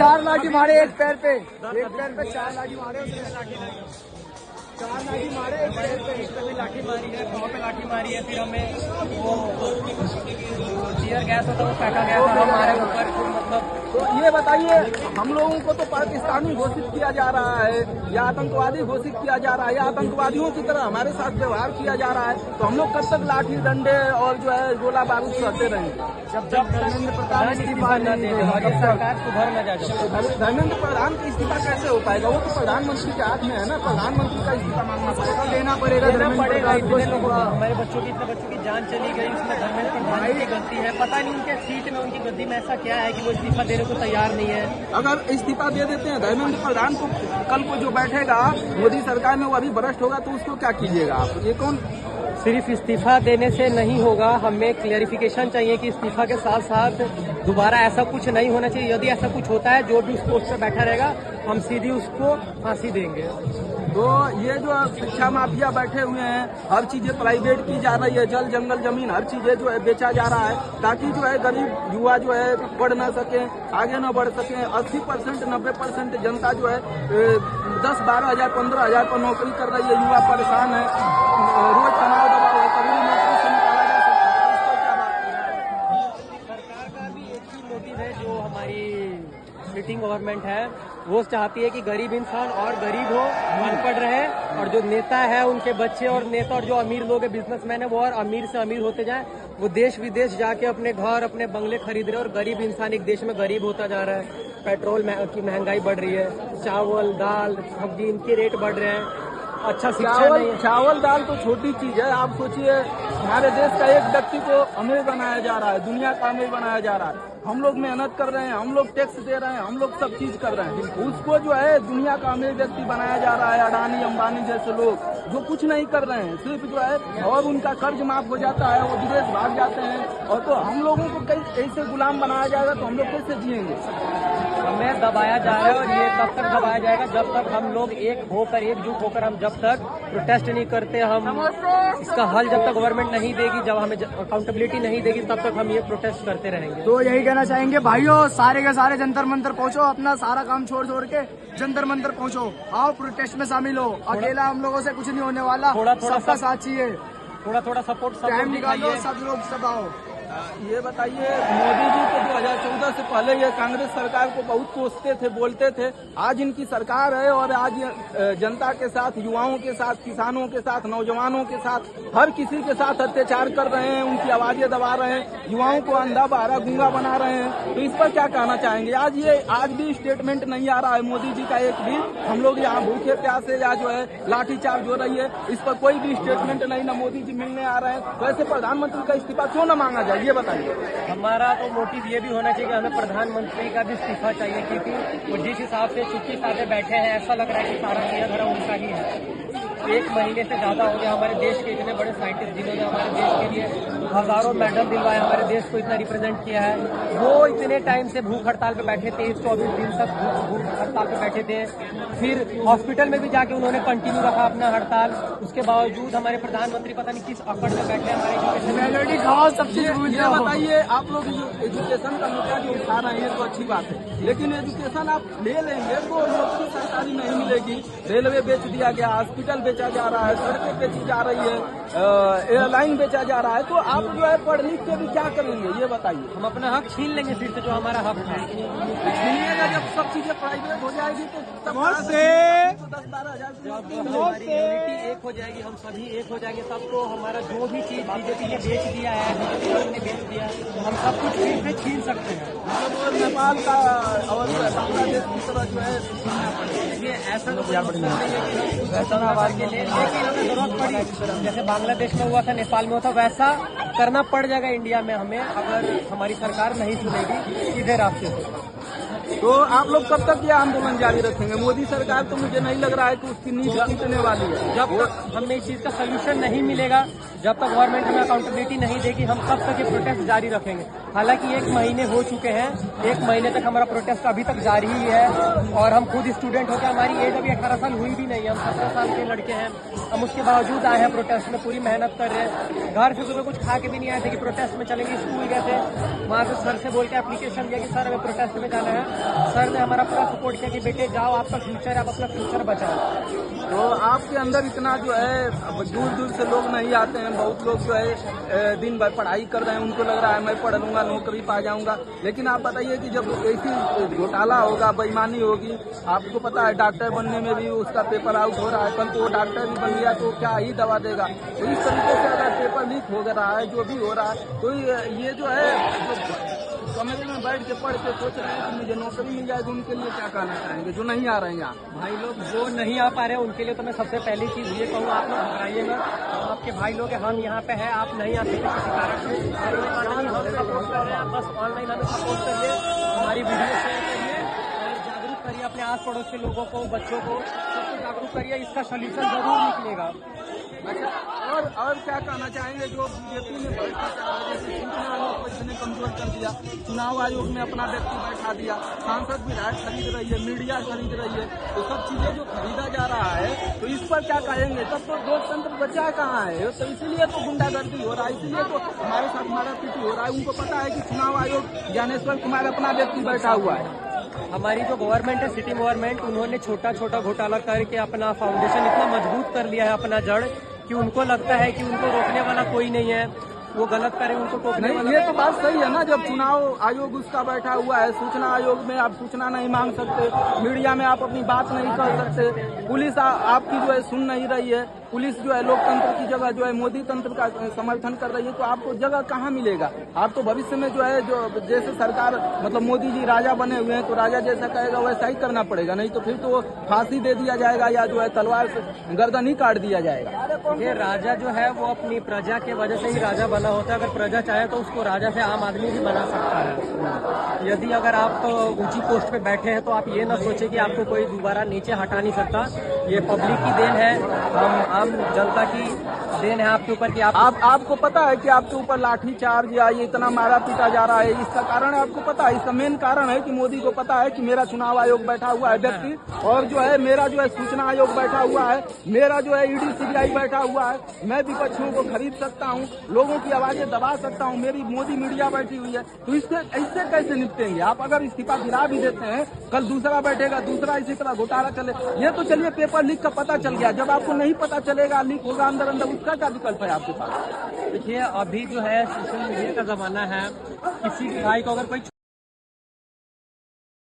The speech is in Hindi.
4 लाठी मारे एक पैर पे 4 लाठी मारे, 4 लाठी मारे एक पैर पे, एक पे लाठी मारी है, पाँव पे लाठी मारी है। फिर हमें वो टीयर गैस होता वो फेंका गया था हमारे ऊपर। मतलब तो ये बताइए, हम लोगों को तो पाकिस्तानी घोषित किया जा रहा है या आतंकवादी घोषित किया जा रहा है या आतंकवादियों की तरह हमारे साथ व्यवहार किया जा रहा है, तो हम लोग कब तक लाठी डंडे और जो है गोला बारूद सहते रहेंगे? जब धर्मेंद्र प्रधान इस्तीफा न दे, सरकार सुधर न जाए। धर्मेंद्र प्रधान का इस्तीफा कैसे हो पाएगा? वो तो प्रधानमंत्री के हाथ में है ना, प्रधानमंत्री का इस्तीफा मांगना पड़ेगा, देना पड़ेगा। इतने लोगों, हमारे बच्चों की जान चली गई, उसमें धर्मेंद्र प्रधान की गलती है। पता नहीं उनके सीट में, उनकी गद्दी में ऐसा क्या है कि वो इस्तीफा देने को तैयार नहीं है। अगर इस्तीफा दे देते हैं धर्मेंद्र प्रधान को, कल को जो बैठेगा मोदी सरकार में वो अभी भ्रष्ट होगा, तो उसको क्या कीजिएगा आप? ये कौन? सिर्फ इस्तीफा देने से नहीं होगा, हमें क्लेरिफिकेशन चाहिए कि इस्तीफा के साथ साथ दोबारा ऐसा कुछ नहीं होना चाहिए। यदि ऐसा कुछ होता है, जो भी उस पोस्ट पर बैठा रहेगा, हम सीधी उसको फांसी देंगे। तो ये जो शिक्षा माफिया बैठे हुए हैं, हर चीजें प्राइवेट की जा रही है, जल जंगल जमीन हर चीजें जो है बेचा जा रहा है, ताकि जो है गरीब युवा जो है पढ़ न सके, आगे न बढ़ सके। 80% 90% जनता जो है 10-12 हजार 15 हजार पर नौकरी कर रही है, युवा परेशान है, रोज तनाव दबाव है, कभी नौकरी से निकाला जा सकता है। इस पर क्या बात? सरकार का भी एक ही मोटिव है, जो हमारी सिटिंग गवर्नमेंट है, वो चाहती है कि गरीब इंसान और गरीब हो, अनपढ़ रहे, और जो नेता है उनके बच्चे और नेता और जो अमीर लोग हैं, बिजनेसमैन है, वो और अमीर से अमीर होते जाएं। वो देश विदेश जाके अपने घर अपने बंगले खरीद रहे हैं, और गरीब इंसान एक देश में गरीब होता जा रहा है। पेट्रोल की महंगाई बढ़ रही है, चावल दाल सब्जी इनके रेट बढ़ रहे हैं, अच्छा शिक्षा नहीं है। चावल दाल तो छोटी चीज है। आप सोचिए, हमारे देश का एक व्यक्ति को अमीर बनाया जा रहा है, दुनिया का अमीर बनाया जा रहा है। हम लोग मेहनत कर रहे हैं, हम लोग टैक्स दे रहे हैं, हम लोग सब चीज कर रहे हैं, उसको जो है दुनिया का अमीर व्यक्ति बनाया जा रहा है। अडानी अंबानी जैसे लोग जो कुछ नहीं कर रहे हैं, सिर्फ जो है, और उनका कर्ज माफ हो जाता है, वो विदेश भाग जाते हैं। और तो हम लोगों को कैसे गुलाम बनाया जाएगा, तो हम लोग कैसे जिएंगे? हमें दबाया जा रहा है, और ये तब तक दबाया जाएगा जब तक हम लोग एकजुट होकर हम जब तक प्रोटेस्ट नहीं करते, हम इसका हल जब तक गवर्नमेंट नहीं देगी, जब हमें अकाउंटेबिलिटी नहीं देगी, तब तक हम ये प्रोटेस्ट करते रहेंगे। तो यही कहना चाहेंगे भाइयों, सारे के सारे जंतर मंतर पहुंचो, अपना सारा काम छोड़ के जंतर मंतर पहुंचो, आओ प्रोटेस्ट में शामिल हो। अकेला हम लोगों से कुछ नहीं होने वाला, सबका साथ चाहिए, थोड़ा सपोर्ट टाइम निकालो, सब लोग सब आओ। ये बताइए, मोदी जी तो 2014 से पहले ये कांग्रेस सरकार को बहुत कोसते थे, बोलते थे। आज इनकी सरकार है और आज जनता के साथ, युवाओं के साथ, किसानों के साथ, नौजवानों के साथ, हर किसी के साथ अत्याचार कर रहे हैं, उनकी आवाजें दबा रहे हैं, युवाओं को अंधा बहरा गूंगा बना रहे हैं। तो इस पर क्या कहना चाहेंगे? आज भी स्टेटमेंट नहीं आ रहा है मोदी जी का एक भी। हम लोग यहाँ भूखे प्यासे या जो है लाठीचार्ज हो रही है, इस पर कोई भी स्टेटमेंट नहीं, न मोदी जी मिलने आ रहे हैं। तो ऐसे प्रधानमंत्री का इस्तीफा क्यों न मांगा जाए, ये बताइए। हमारा तो मोटिव ये भी होना चाहिए कि हमें प्रधानमंत्री का भी इस्तीफा चाहिए, क्योंकि वो जिस हिसाब से चुप्पी साधे बैठे हैं, ऐसा लग रहा है कि सारा सिया धरा उनका ही है। 1 महीने से ज्यादा हो गया हमारे देश के इतने बड़े साइंटिस्ट जिन्होंने हमारे देश के लिए हजारों मेडल दिलवाए, हमारे देश को इतना रिप्रेजेंट किया है, वो इतने टाइम से भूख हड़ताल पे बैठे थे, 24 दिन तक भूख हड़ताल पे बैठे थे। फिर हॉस्पिटल में भी जाके उन्होंने कंटिन्यू रखा अपना हड़ताल। उसके बावजूद हमारे प्रधानमंत्री पता नहीं किस अकड़ में बैठे हमारे ये बताइए, आप लोग जो एजुकेशन का मुद्दा जो उठा रहे हैं तो अच्छी बात है, लेकिन एजुकेशन आप ले लेंगे तो नौकरी सरकारी नहीं मिलेगी। रेलवे बेच दिया गया, हॉस्पिटल बेचा जा रहा है, सड़कें बेची जा रही है, एयरलाइन बेचा जा रहा है, तो आप जो है पढ़ लिख के भी क्या करेंगे, ये बताइए। हम अपना हक छीन लेंगे फिर से, जो हमारा हक है छीनिएगा। जब सब चीजें प्राइवेट हो जाएगी तो 10-12 हजार यूनिटी एक हो जाएगी, हम सभी एक हो जाएंगे, तब तो हमारा जो भी चीज बीजेपी ने बेच दिया है, बीजेपी ने बेच दिया, तो हम सब कुछ फिर से छीन सकते हैं। और नेपाल का और बांग्लादेश की तरह जो है ये ऐसा तो आवाज के लिए, लेकिन हमें जरूरत पड़ी, जैसे बांग्लादेश में हुआ था, नेपाल में हुआ था, वैसा करना पड़ जाएगा इंडिया में हमें, अगर हमारी सरकार नहीं सुनेगी सीधे रास्ते से। तो आप लोग कब तक ये आंदोलन जारी रखेंगे? मोदी सरकार तो मुझे नहीं लग रहा है कि उसकी नींद टूटने वाली है। जब तक हमें इस चीज का सोल्यूशन नहीं मिलेगा, जब तक गवर्नमेंट हमें अकाउंटेबिलिटी नहीं देगी, हम तब तक ये प्रोटेस्ट जारी रखेंगे। हालांकि 1 महीने हो चुके हैं, 1 महीने तक हमारा प्रोटेस्ट अभी तक जारी ही है, और हम खुद स्टूडेंट होकर, हमारी एज अभी 18 साल हुई भी नहीं है, हम 17 साल के लड़के हैं, हम उसके बावजूद आए हैं प्रोटेस्ट में, पूरी मेहनत कर रहे हैं। घर से सुबह कुछ खा के भी नहीं आए थे कि प्रोटेस्ट में चलेंगे, स्कूल गए थे, वहाँ से सर से बोल के एप्लीकेशन दिया कि सर हमें प्रोटेस्ट में जाना है, सर ने हमारा पूरा सपोर्ट किया कि बेटे जाओ, आपका फ्यूचर, आप अपना फ्यूचर बचाओ। तो आपके अंदर इतना जो है दूर दूर से लोग नहीं आते हैं, बहुत लोग जो है दिन भर पढ़ाई कर रहे हैं, उनको लग रहा है मैं पढ़ लूंगा नौकरी पा जाऊंगा। लेकिन आप बताइए कि जब ऐसी घोटाला होगा, बेईमानी होगी, आपको पता है डॉक्टर बनने में भी उसका पेपर आउट हो रहा है, कल तो वो डॉक्टर भी बन गया तो क्या ही दवा देगा। तो इस तरीके से अगर पेपर लीक हो रहा है, जो भी हो रहा है, तो ये जो है कमरे में बैठ के पढ़ के सोच रहे हैं कि मुझे नौकरी मिल जाएगी, उनके लिए क्या कहना चाहेंगे जो नहीं आ रहे हैं यहाँ? भाई लोग जो नहीं आ पा रहे हैं उनके लिए तो मैं सबसे पहली चीज ये कहूँगा, आप लोग घबराइएगा। आपके भाई लोग हम यहाँ पे हैं, आप नहीं आ सकते किसी कारण से, हम सपोर्ट कर रहे हैं। बस ऑनलाइन हमें सपोर्ट करिए, हमारी वीडियो शेयर करिए और जागरूक करिए अपने आस पड़ोस के लोगों को, बच्चों को, सबको जागरूक करिए। इसका सोल्यूशन जरूर निकलेगा। अच्छा, और क्या कहना चाहेंगे जो बीजेपी ने जैसे सूचना आयोग को इसने कमजोर कर दिया, चुनाव आयोग में अपना व्यक्ति बैठा दिया, सांसद विधायक खरीद रही है, मीडिया खरीद रही है, तो सब चीजें जो खरीदा जा रहा है, तो इस पर क्या कहेंगे? तब तो लोकतंत्र बचा कहाँ है? तो इसीलिए तो गुंडागर्दी हो रहा है, इसीलिए तो हमारे साथ मारापीटी हो रहा है। उनको पता है कि चुनाव आयोग ज्ञानेश्वर कुमार अपना व्यक्ति बैठा हुआ है। हमारी जो गवर्नमेंट है, सिटी गवर्नमेंट, उन्होंने छोटा छोटा घोटाला करके अपना फाउंडेशन इतना मजबूत कर लिया है, अपना जड़, कि उनको लगता है कि उनको रोकने वाला कोई नहीं है, वो गलत करे उनको टोकने नहीं। वाला। ये तो बात सही है ना, जब चुनाव आयोग उसका बैठा हुआ है, सूचना आयोग में आप सूचना नहीं मांग सकते, मीडिया में आप अपनी बात नहीं कर सकते, पुलिस आपकी जो है सुन नहीं रही है, पुलिस जो है लोकतंत्र की जगह जो है मोदी तंत्र का समर्थन कर रही है, तो आपको जगह कहाँ मिलेगा? आप तो भविष्य में जो है, जो जैसे सरकार मतलब मोदी जी राजा बने हुए हैं, तो राजा जैसा कहेगा वैसा ही करना पड़ेगा, नहीं तो फिर तो फांसी दे दिया जाएगा या जो है तलवार से गर्दन ही काट दिया जाएगा। ये राजा जो है वो अपनी प्रजा के वजह से ही राजा बना होता है। अगर प्रजा चाहे तो उसको राजा से आम आदमी भी बना सकता है। यदि अगर आप ऊंची पोस्ट पे बैठे हैं तो आप ये ना सोचे कि आपको कोई दोबारा नीचे हटा नहीं सकता। ये पब्लिक की देन है, हम आम जनता की देन है आपके ऊपर कि आपको पता है कि आपके ऊपर लाठी चार्ज या ये इतना मारा पीटा जा रहा है, इसका कारण है आपको पता है? इसका मेन कारण है कि मोदी को पता है कि मेरा चुनाव आयोग बैठा हुआ है व्यक्ति, और जो है मेरा जो है सूचना आयोग बैठा हुआ है, मेरा जो है ईडी सीबीआई बैठा हुआ है, मैं विपक्षियों को खरीद सकता हूँ, लोगों की आवाजें दबा सकता हूँ, मेरी मोदी मीडिया बैठी हुई है। तो इससे कैसे निपटेंगे? आप अगर इस्तीफा गिरा भी देते हैं, कल दूसरा बैठेगा, दूसरा इसी तरह घोटाला चले। ये तो चलिए पेपर लीक का पता चल गया, जब आपको नहीं पता चलेगा, लीक होगा अंदर अंदर, उसका क्या विकल्प है आपके पास? देखिए, अभी जो है सोशल मीडिया का जमाना है, किसी भाई को अगर कोई